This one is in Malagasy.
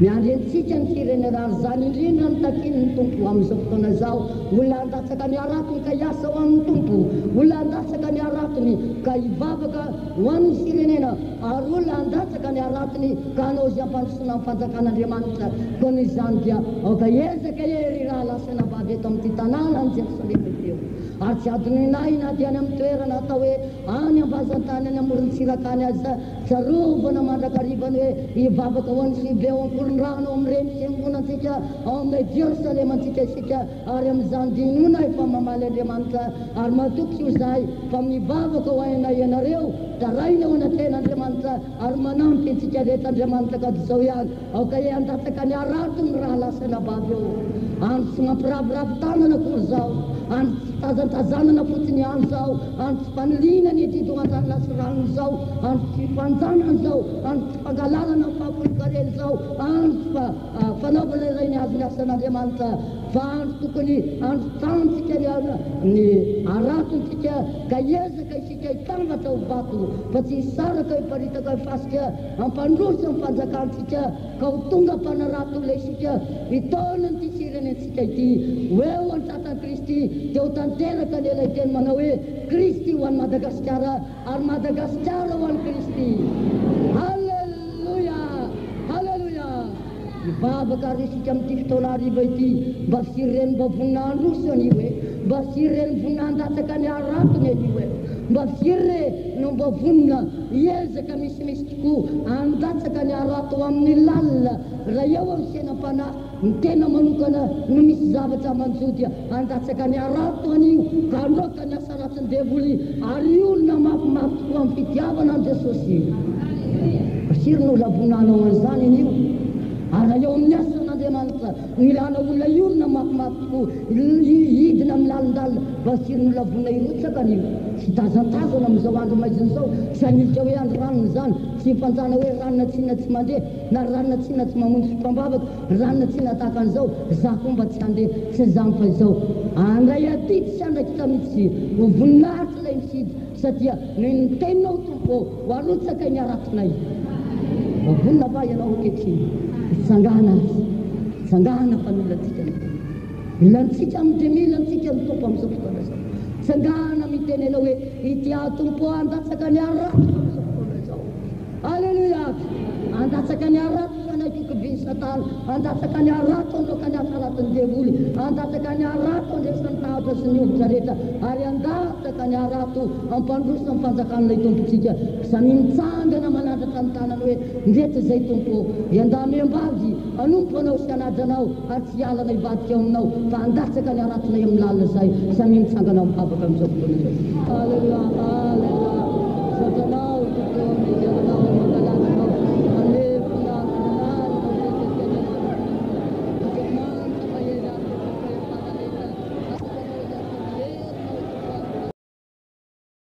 Miandrentsika ny firenena ary zany indrindra ny takin'ny tompo amin'izao fotoana izao. Olona handatsaka ny aratiny ka hiasa ho amin'ny tompo, olona handatsaka ny aratiny ka hivavaka ho amin'ny firenena, ary olona handatsaka ny aratiny ka hanao izay ampandrosoana amin'ny fanjakan'Andriamanitra. Koa n'izany dia aoka ezaka ery raha lasana vavy eto amin'ity tanàna ny Jerosalema teo. Ary tsy adoninahy na dia any amin'ny toerana atao hoe any ambazantany any amorontsiraka any aza tsarovana mandrakarivany hoe hivavaka ho an'ny sibe ao ankorondrano ao amin'ireny fiangonantsika ao amin'ilay Jerosalema antsika isika, ary amin'izany dinona efa mamaly Andriamanitra ary matoky io zahay fa mivavaka ho aina ianareo taraina ho anaten'Andriamanitra ary manampy antsika rehetra Andriamanitra ka zao ihany. Aoka handatsaka ny aratony raha lasana vavy eo, any tsy mampiravoravo tanana akory zao, any tsy tazantazanana fotsiny any zao, any tsy fanilina ny etidohan-tanana sy rano zao, any tsy fanjanana zao, any tsy fangalalana ny fahapolikareny zao, any tsy fanaovana iray ny azony asan'Andriamanitra, fa any tokony androtantsika ny aratontsika ka ezaka isika hitambatra ho vato, fa tsy hisaraka hiparitaka hifasika ampandroso amin'ny fanjakantsika ka ho tonga mpanarato ilay isika hitona ny firenentsika ity. Hoeo an-tratan'i Kristy dia ho tanteraka ny ilay teny manao hoe Kristy ho an'i Madagasikara ary Madagasikara ho an'i Kristy. Halleluja, halleluja. Hivavaka ary isika amin'ity fotoana hariva ity mba fireneny mba voninahindroso an'io hoe, mba fireneny voninahan-datsaka ny aratony an'io hoe, mba firy no mba vonina hiezaka misimisy tokoa handatsaka ny arato amin'ny lalina raha eo amin'ny senam-panahy ny tena manokana no misy zavatra manjodia handatsaka ny arato an'io ka androaka ny asa ratsiny devoly ary olona mafimafy tokoa amin'ny fitiavana an' Jesosy. Firy no lavonanao an'izany an'io ary eo amin'ny asan'Andriamanitra milana olona olona mafimafy tokoa hidina amin'ny lalindalina mba firy no lavona irotsaka an'io. Tsy tazantazana amin'izao andro maizina izao, tsy hanilitra hoe andro ranona zany, tsy fanjana hoe ranona tsinona tsy mandeha na ranona tsinona tsy mamonjy fitambavaka, ranona tsinona tahaka an'izao za fomba tsy handeha, tsy zany fa izao andray aty tsy andraky tamitsy ho voninahitra ilay misidy satria ny teninao tompo ho arotsaka ny aratinay. Vonina va ianao ankehitriny hitsangana azy, hitsangana fanolatsika milantsika amin'izay milantsika ny tompo amin'izao fotoana izao, hitsangana miteny ianao hoe ity tompo handatsaka ny arato amin'izao fotoana izao. Alleluia, handatsaka ny arato fanakikobiny Satana, handatsaka ny arato androaka ny asa ratin'ny devoly, handatsaka ny arato andresany tahatra sy ny hoditra rehetra, ary handatsaka ny arato ampandroso amin'ny fanjakan'ilay tompontsika. Samy mitsangana manandratra ny tanany hoe ndreto izay tompo, iandamiam-bavy anompo anao sy anajanao ary tsy hialana hivadika ao aminao fa handatsaka ny aratonay amin'ny lalina izay. Samy mitsangana mivavaka amin'izao fotoana izao. Alleluia, alleluia.